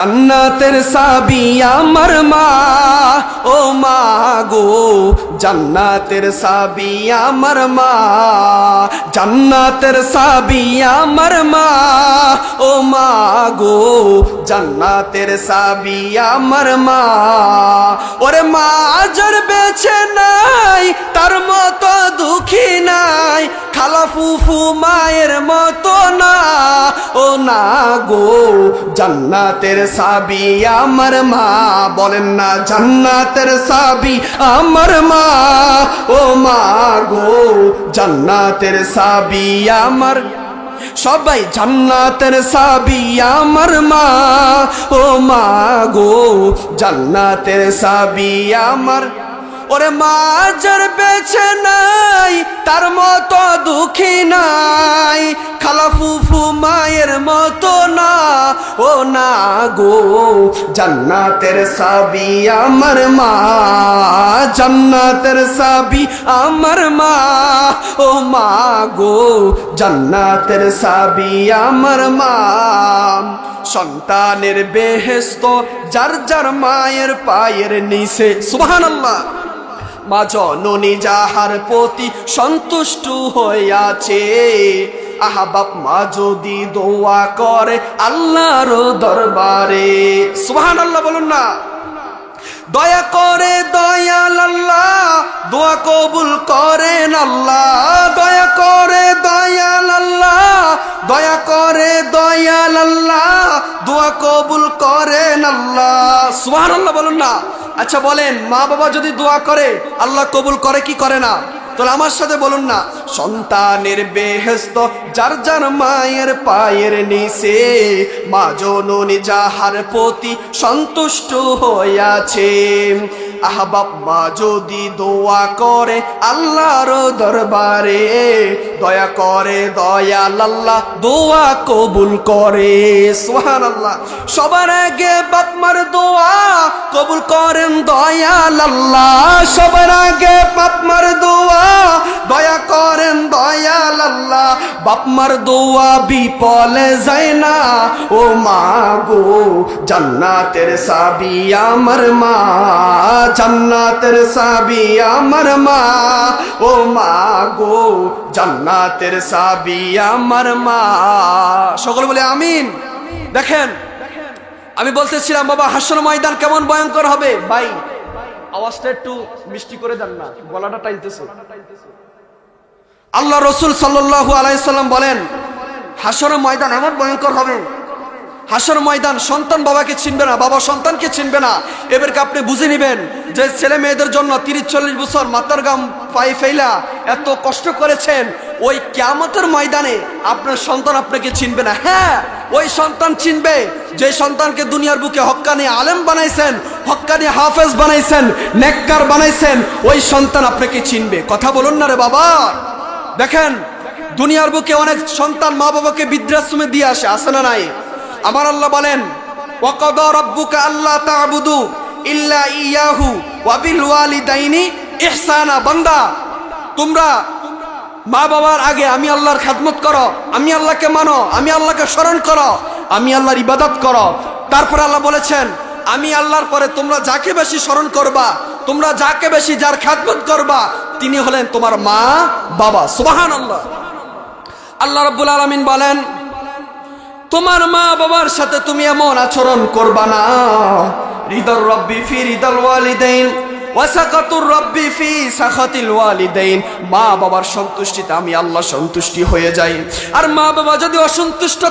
জান্নাতের চাবি আমার মা, ও মা গো জান্নাতের চাবি আমার মা, জান্নাতের চাবি আমার মা, ও মা গো জান্নাতের চাবি আমার মা। ওরে মা যার বেঁচে নাই তার মতো দুঃখী নাই, খালা ফুফু মায়ের মতো না, ও না গো জান্নাতের চাবি আমার মা। বলেন না জান্নাতের চাবি আমার মা, ও মা গো জান্নাতের চাবি আমার। সবাই জান্নাতের চাবি আমার মা, ও মা গো জান্নাতের চাবি আমার। ওরে মা যার বেঁচে নাই তার মতো দুঃখী নাই, খালা ফুফু মায়ের মতো না, ও না গো জান্নাতের চাবি আমার মা, জান্নাতের চাবি আমার মা, ও মা গো জান্নাতের চাবি আমার মা। সন্তানের বেহেশত যার যার মায়ের পায়ের নিচে, সুবহানাল্লাহ। মা জননী যাহার প্রতি সন্তুষ্ট হইয়াছে, আহা বাপ মা যদি দোয়া করে আল্লাহর দরবারে, সুবহানাল্লাহ বলুন না। দয়া করে দয়াল আল্লাহ দোয়া কবুল করেন আল্লাহ, দয়া করে দয়াল আল্লাহ, দয়া করে দয়াল আল্লাহ দোয়া কবুল করেন আল্লাহ, সুবহানাল্লাহ বলুন না। আচ্ছা বলেন, মা বাবা যদি দোয়া করে আল্লাহ কবুল করে কি করে না? তাহলে আমার সাথে বলুন না, সন্তানের বেহেশত যার যার মায়ের পায়ের নিচে, মা জননী যাহার প্রতি সন্তুষ্ট হইয়াছে, আহবাব মা যদি দোয়া করে আল্লাহর দরবারে, দয়া করে দয়াল আল্লাহ দোয়া কবুল করে, সুবহানাল্লাহ। সবার আগে বাপ মার দোয়া কবুল করেন দয়াল আল্লাহ, সবার আগে বাপ মার দোয়া দয়া করেন দয়াল আল্লাহ। বাপ মার দোয়া বিফলে যায় না, ও মা গো জান্নাতের চাবি আমার মা, জান্নাতের চাবি আমার মা, ও মা গো জান্নাতের চাবি আমার মা। সকলে বলে আমিন। দেখেন আমি বলতেছিলাম বাবা হাসর ময়দান কেমন ভয়ঙ্কর হবে। ভাই আওয়াজটা একটু মিষ্টি করে দেন না, গলাটা টাইনতেছে। আল্লাহ রসুল সাল্লাল্লাহু আলাইহি সাল্লাম বলেন হাসর ময়দান এমন ভয়ঙ্কর হবে, হাসর ময়দান সন্তান বাবাকে চিনবে না, বাবা সন্তানকে চিনবে না। এবারকে আপনি বুঝে নেবেন যে ছেলে মেয়েদের জন্য 30-40 বছর মাথার গাম পায়ে ফেলা এত কষ্ট করেছেন, ওই কিয়ামতের ময়দানে আপনার সন্তান আপনাকে চিনবে না। হ্যাঁ ওই সন্তান চিনবে যে সন্তানকে দুনিয়ার বুকে হক্কানি আলেম বানাইছেন, হক্কানি হাফেজ বানাইছেন, নেককার বানাইছেন, ওই সন্তান আপনাকে চিনবে। কথা বলুন না রে বাবা। দেখেন দুনিয়ার বুকে অনেক সন্তান মা বাবাকে বৃদ্ধাশ্রমে দিয়ে আসে, আসে না নাই? আমার আল্লাহ বলেন ওয়াকাদা রাব্বুকা আল্লা তা'বুদু ইল্লা ইয়াহু ওয়া বিল ওয়ালিদাইনি ইহসানা। বান্দা তোমরা মা বাবার আগে আমি আল্লাহর খেদমত করো, আমি আল্লাহকে মানো, আমি আল্লাহকে স্মরণ করো, আমি আল্লাহর ইবাদত করো। তারপর আল্লাহ বলেছেন আমি আল্লাহর পরে তোমরা যাকে বেশি স্মরণ করবা, তোমরা যাকে বেশি যার খেদমত করবা তিনি হলেন তোমার মা বাবা, সুবহানাল্লাহ। আল্লাহ রাব্বুল আলামিন বলেন তোমার মা বাবার সাথে তুমি এমন আচরণ করবা না। রিদার রব্বি ফি রিদাল ওয়ালিদাইন ওয়া সাকাতুর রব্বি ফি সাখাতিল ওয়ালিদাইন। মা বাবার সন্তুষ্টিতে আমি আল্লাহ সন্তুষ্টি হয়ে যাই, আর মা বাবা যদি অসন্তুষ্ট